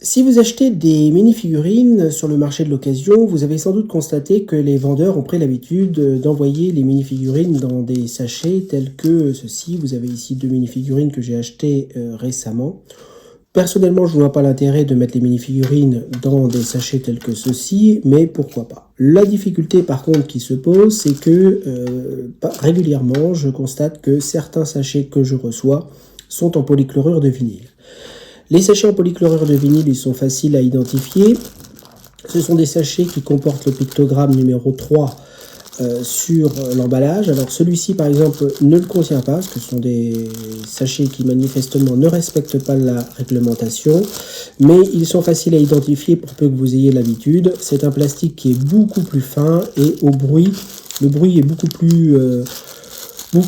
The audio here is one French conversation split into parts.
Si vous achetez des mini-figurines sur le marché de l'occasion, vous avez sans doute constaté que les vendeurs ont pris l'habitude d'envoyer les mini-figurines dans des sachets tels que ceci. Vous avez ici deux mini-figurines que j'ai achetées récemment. Personnellement, je ne vois pas l'intérêt de mettre les mini-figurines dans des sachets tels que ceci, mais pourquoi pas. La difficulté par contre qui se pose, c'est que régulièrement, je constate que certains sachets que je reçois sont en polychlorure de vinyle. Les sachets en polychlorure de vinyle, ils sont faciles à identifier. Ce sont des sachets qui comportent le pictogramme numéro 3 sur l'emballage. Alors celui-ci par exemple ne le contient pas, parce que ce sont des sachets qui manifestement ne respectent pas la réglementation, mais ils sont faciles à identifier pour peu que vous ayez l'habitude. C'est un plastique qui est beaucoup plus fin et le bruit est beaucoup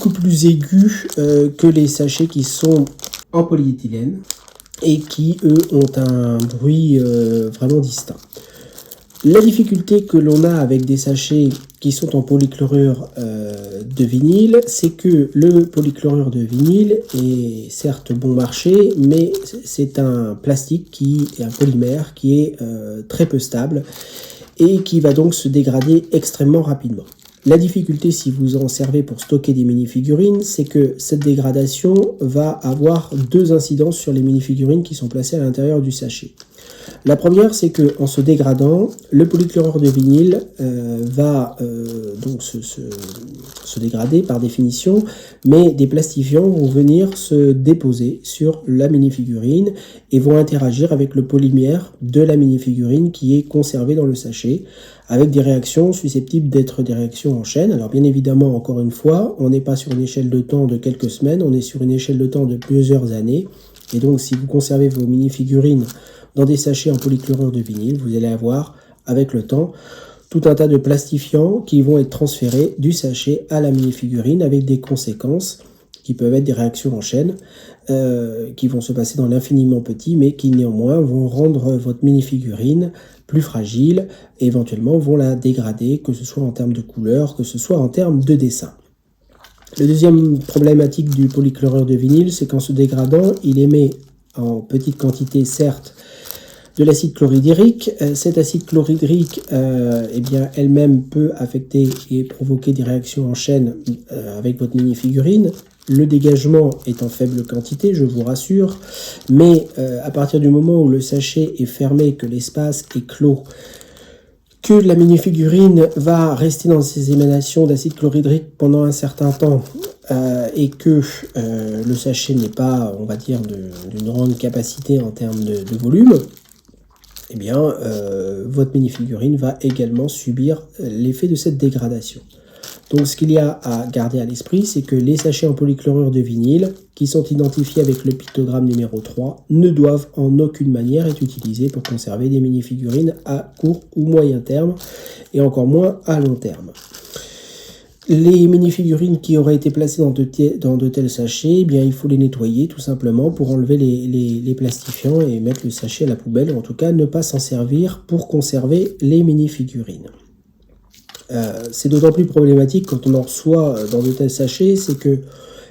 plus aigu que les sachets qui sont en polyéthylène et qui, eux, ont un bruit vraiment distinct. La difficulté que l'on a avec des sachets qui sont en polychlorure de vinyle, c'est que le polychlorure de vinyle est certes bon marché, mais c'est un plastique un polymère qui est très peu stable et qui va donc se dégrader extrêmement rapidement. La difficulté, si vous en servez pour stocker des mini-figurines, c'est que cette dégradation va avoir deux incidences sur les mini-figurines qui sont placées à l'intérieur du sachet. La première, c'est que en se dégradant, le polychlorure de vinyle va donc se dégrader par définition, mais des plastifiants vont venir se déposer sur la mini-figurine et vont interagir avec le polymère de la mini-figurine qui est conservé dans le sachet, avec des réactions susceptibles d'être des réactions en chaîne. Alors bien évidemment, encore une fois, on n'est pas sur une échelle de temps de quelques semaines, on est sur une échelle de temps de plusieurs années. Et donc si vous conservez vos mini-figurines dans des sachets en polychlorure de vinyle, vous allez avoir, avec le temps, tout un tas de plastifiants qui vont être transférés du sachet à la mini-figurine avec des conséquences qui peuvent être des réactions en chaîne, qui vont se passer dans l'infiniment petit, mais qui néanmoins vont rendre votre mini-figurine plus fragile et éventuellement vont la dégrader, que ce soit en termes de couleur, que ce soit en termes de dessin. La deuxième problématique du polychlorure de vinyle, c'est qu'en se dégradant, il émet en petite quantité, certes, de l'acide chlorhydrique. Cet acide chlorhydrique, elle-même peut affecter et provoquer des réactions en chaîne avec votre mini-figurine. Le dégagement est en faible quantité, je vous rassure, mais à partir du moment où le sachet est fermé, que l'espace est clos, que la mini-figurine va rester dans ces émanations d'acide chlorhydrique pendant un certain temps et que le sachet n'est pas, on va dire, d'une grande capacité en termes de volume, eh bien, votre mini-figurine va également subir l'effet de cette dégradation. Donc ce qu'il y a à garder à l'esprit, c'est que les sachets en polychlorure de vinyle, qui sont identifiés avec le pictogramme numéro 3, ne doivent en aucune manière être utilisés pour conserver des mini-figurines à court ou moyen terme, et encore moins à long terme. Les mini-figurines qui auraient été placées dans de tels sachets, eh bien, il faut les nettoyer tout simplement pour enlever les plastifiants et mettre le sachet à la poubelle, ou en tout cas ne pas s'en servir pour conserver les mini-figurines. C'est d'autant plus problématique quand on en reçoit dans de tels sachets, c'est que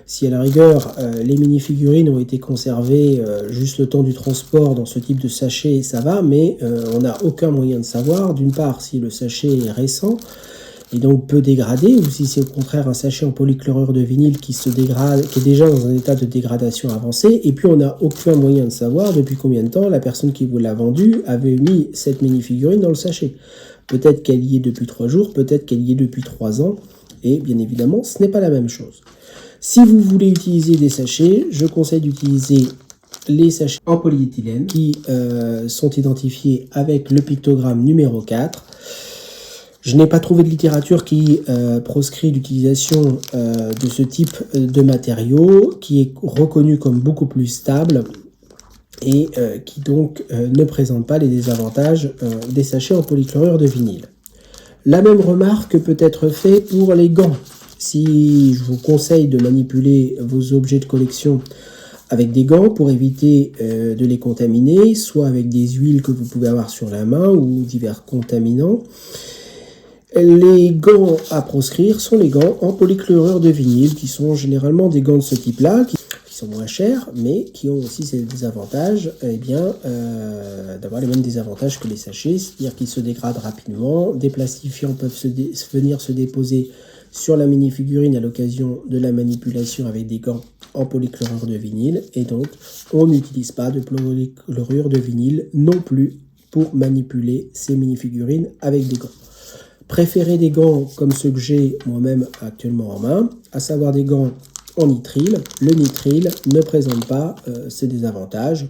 si à la rigueur les mini-figurines ont été conservées juste le temps du transport dans ce type de sachet, ça va, mais on n'a aucun moyen de savoir, d'une part, si le sachet est récent et donc peu dégradé, ou si c'est au contraire un sachet en polychlorure de vinyle qui se dégrade, qui est déjà dans un état de dégradation avancé, et puis on n'a aucun moyen de savoir depuis combien de temps la personne qui vous l'a vendu avait mis cette mini-figurine dans le sachet. Peut-être qu'elle y est depuis 3 jours, peut-être qu'elle y est depuis 3 ans, et bien évidemment, ce n'est pas la même chose. Si vous voulez utiliser des sachets, je conseille d'utiliser les sachets en polyéthylène qui sont identifiés avec le pictogramme numéro 4. Je n'ai pas trouvé de littérature qui proscrit l'utilisation de ce type de matériau, qui est reconnu comme beaucoup plus stable et qui donc ne présente pas les désavantages des sachets en polychlorure de vinyle. La même remarque peut être faite pour les gants. Si je vous conseille de manipuler vos objets de collection avec des gants pour éviter de les contaminer, soit avec des huiles que vous pouvez avoir sur la main ou divers contaminants, les gants à proscrire sont les gants en polychlorure de vinyle, qui sont généralement des gants de ce type-là, qui sont moins chers, mais qui ont aussi ces désavantages, eh bien, d'avoir les mêmes désavantages que les sachets, c'est-à-dire qu'ils se dégradent rapidement, des plastifiants peuvent venir se déposer sur la mini-figurine à l'occasion de la manipulation avec des gants en polychlorure de vinyle, et donc on n'utilise pas de polychlorure de vinyle non plus pour manipuler ces mini-figurines avec des gants. Préférez des gants comme ceux que j'ai moi-même actuellement en main, à savoir des gants en nitrile. Le nitrile ne présente pas ces désavantages.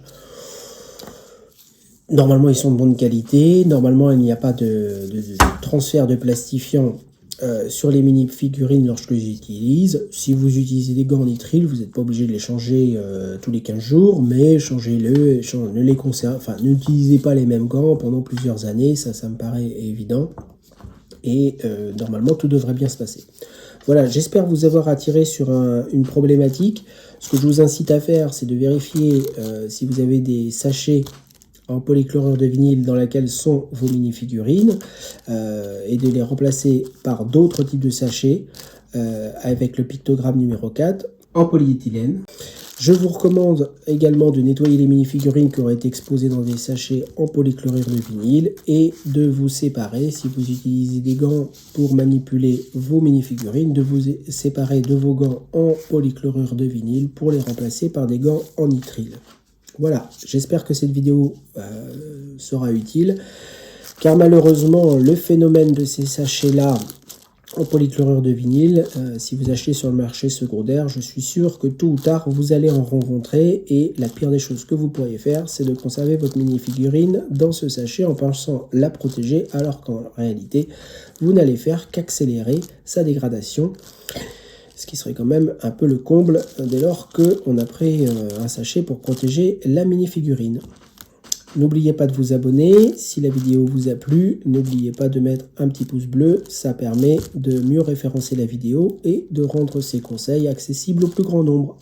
Normalement, ils sont de bonne qualité. Normalement, il n'y a pas de transfert de plastifiant sur les mini-figurines lorsque je les utilise. Si vous utilisez des gants en nitrile, vous n'êtes pas obligé de les changer tous les 15 jours, mais changez-le, ne les conservez, enfin, n'utilisez pas les mêmes gants pendant plusieurs années, ça me paraît évident. Et normalement, tout devrait bien se passer. Voilà, j'espère vous avoir attiré sur une problématique. Ce que je vous incite à faire, c'est de vérifier si vous avez des sachets en polychlorure de vinyle dans lesquels sont vos mini-figurines et de les remplacer par d'autres types de sachets avec le pictogramme numéro 4 en polyéthylène. Je vous recommande également de nettoyer les mini-figurines qui auraient été exposées dans des sachets en polychlorure de vinyle et de vous séparer, si vous utilisez des gants pour manipuler vos mini-figurines, de vous séparer de vos gants en polychlorure de vinyle pour les remplacer par des gants en nitrile. Voilà, j'espère que cette vidéo sera utile, car malheureusement, le phénomène de ces sachets-là en polychlorure de vinyle, si vous achetez sur le marché secondaire, je suis sûr que tôt ou tard, vous allez en rencontrer, et la pire des choses que vous pourriez faire, c'est de conserver votre mini-figurine dans ce sachet en pensant la protéger, alors qu'en réalité, vous n'allez faire qu'accélérer sa dégradation. Ce qui serait quand même un peu le comble dès lors qu'on a pris un sachet pour protéger la mini-figurine. N'oubliez pas de vous abonner. Si la vidéo vous a plu, n'oubliez pas de mettre un petit pouce bleu. Ça permet de mieux référencer la vidéo et de rendre ces conseils accessibles au plus grand nombre.